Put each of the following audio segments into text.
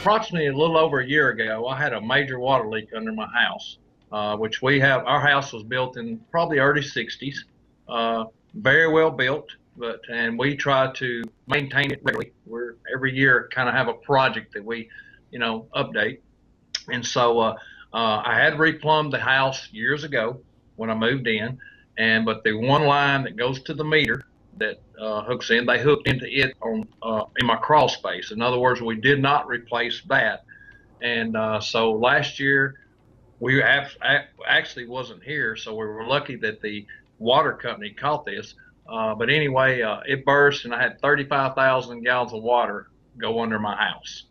Approximately a little over a year ago, I had a major water leak under my house, which our house was built in probably early 60s, very well built, and we try to maintain it regularly. We're every year kind of have a project that we, update. And so I had replumbed the house years ago when I moved in, but the one line that goes to the meter that hooks in, they hooked into it on in my crawl space. In other words, we did not replace that. And so last year we actually wasn't here, so we were lucky that the water company caught this. But anyway, it burst, and I had 35,000 gallons of water go under my house,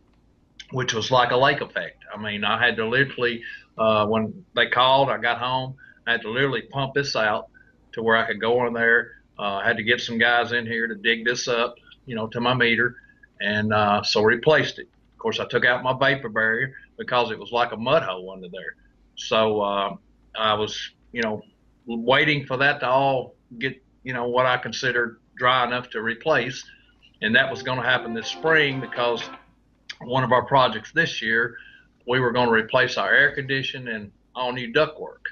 which was like a lake effect. I mean, I had to literally, when they called, I got home, I had to literally pump this out to where I could go in there. I had to get some guys in here to dig this up, to my meter, and so replaced it. Of course, I took out my vapor barrier because it was like a mud hole under there. So I was, waiting for that to all get, what I considered dry enough to replace, and that was going to happen this spring because one of our projects this year, we were going to replace our air conditioning and all new ductwork.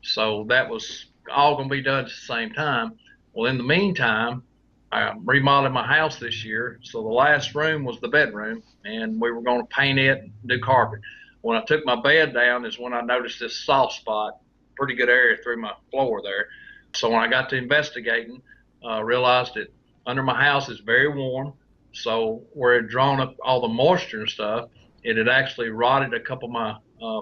So that was all going to be done at the same time. Well, in the meantime, I remodeled my house this year. So the last room was the bedroom, and we were going to paint it and do carpet. When I took my bed down is when I noticed this soft spot, pretty good area through my floor there. So when I got to investigating, realized that under my house is very warm. So where it had drawn up all the moisture and stuff, it had actually rotted a couple of my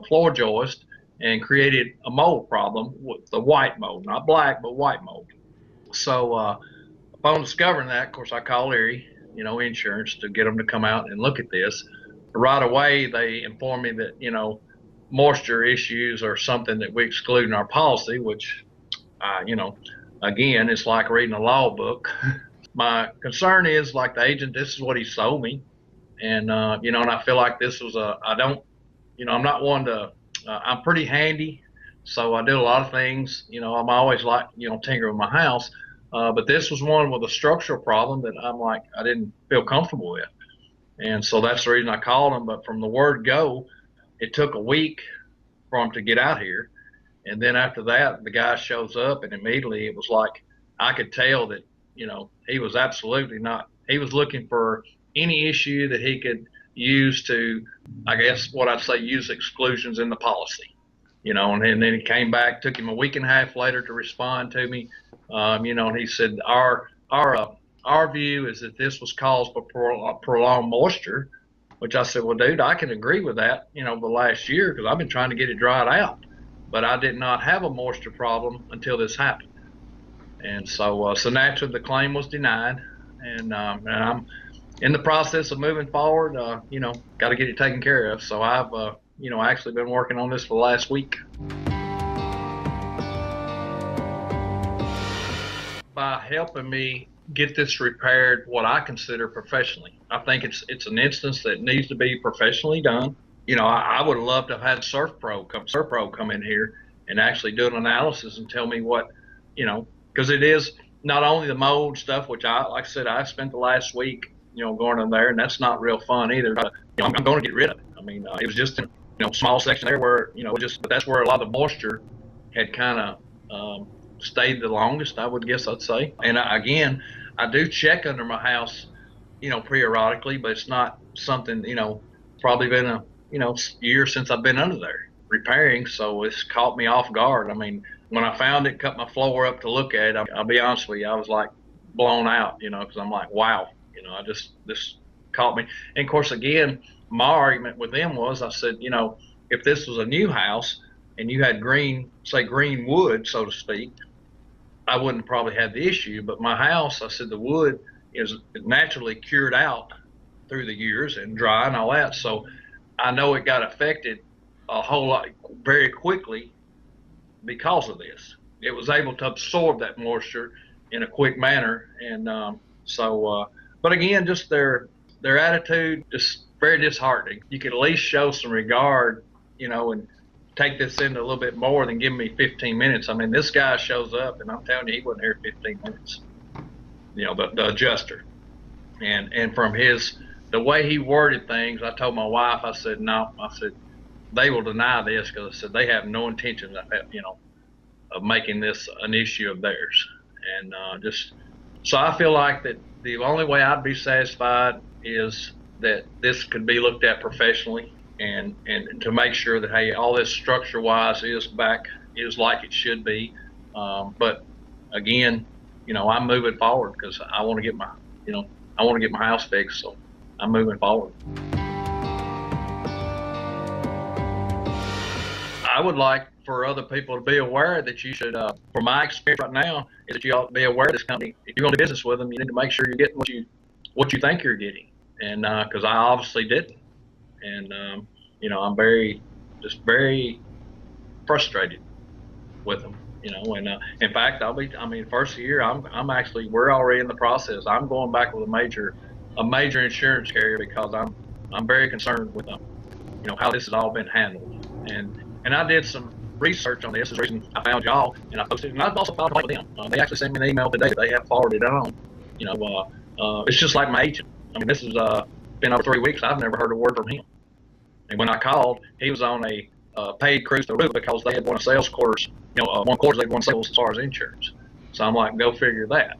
floor joists and created a mold problem with the white mold, not black, but white mold. So upon discovering that, of course, I called Erie, Insurance to get them to come out and look at this. Right away, they informed me that, moisture issues are something that we exclude in our policy, which, again, it's like reading a law book. My concern is, like the agent, this is what he sold me. And, and I feel like this was I'm not one to, I'm pretty handy. So I do a lot of things, I'm always like, tinkering with my house. But this was one with a structural problem that I didn't feel comfortable with. And so that's the reason I called him. But from the word go, it took a week for him to get out here. And then after that, the guy shows up, and immediately it was like, I could tell that, he was absolutely not, he was looking for any issue that he could use to, I guess what I'd say, use exclusions in the policy, and then he came back, took him a week and a half later to respond to me, and he said, our view is that this was caused by prolonged moisture, which I said, well, dude, I can agree with that, the last year, because I've been trying to get it dried out, but I did not have a moisture problem until this happened. And so naturally the claim was denied, and I'm in the process of moving forward. Got to get it taken care of. So I've, actually been working on this for the last week. By helping me get this repaired, what I consider professionally, I think it's an instance that needs to be professionally done. I would love to have had SurfPro come in here and actually do an analysis and tell me what, because it is not only the mold stuff, which like I said, I spent the last week, going in there, and that's not real fun either. But, I'm going to get rid of it. I mean, it was just a small section there where, but that's where a lot of the moisture had kind of stayed the longest, I would guess I'd say. And again, I do check under my house, periodically, but it's not something, probably been a, year since I've been under there repairing. So it's caught me off guard. I mean, when I found it, cut my floor up to look at it, I'll be honest with you, I was like blown out, because I'm like, wow, this caught me. And of course, again, my argument with them was, I said, if this was a new house and you had green wood, so to speak, I wouldn't probably have the issue. But my house, I said, the wood is naturally cured out through the years and dry and all that. So I know it got affected a whole lot very quickly because of this. It was able to absorb that moisture in a quick manner. And but again, just their attitude, just very disheartening. You could at least show some regard, and take this into a little bit more than give me 15 minutes. I mean, this guy shows up, and I'm telling you, he wasn't here 15 minutes, the adjuster. And from his the way he worded things, I told my wife, I said, no, I said, they will deny this because I said they have no intention of, of making this an issue of theirs. And so I feel like that the only way I'd be satisfied is that this could be looked at professionally and to make sure that, hey, all this structure wise is like it should be. But again, I'm moving forward because I want to get my house fixed. So I'm moving forward. I would like for other people to be aware that you should, from my experience right now, is that you ought to be aware of this company. If you're going to do business with them, you need to make sure you're getting what you think you're getting. And because I obviously didn't, and I'm very frustrated with them. And in fact, first year, we're already in the process. I'm going back with a major insurance carrier because I'm very concerned with how this has all been handled. And I did some research on this. Is the reason I found y'all, and I posted it. And I've also filed a complaint with them. They actually sent me an email today that they have forwarded it on. It's just like my agent. This has been over 3 weeks. I've never heard a word from him. And when I called, he was on a paid cruise to Aruba because they had won a sales quarters. One quarter they'd won sales as far as insurance. So I'm like, go figure that.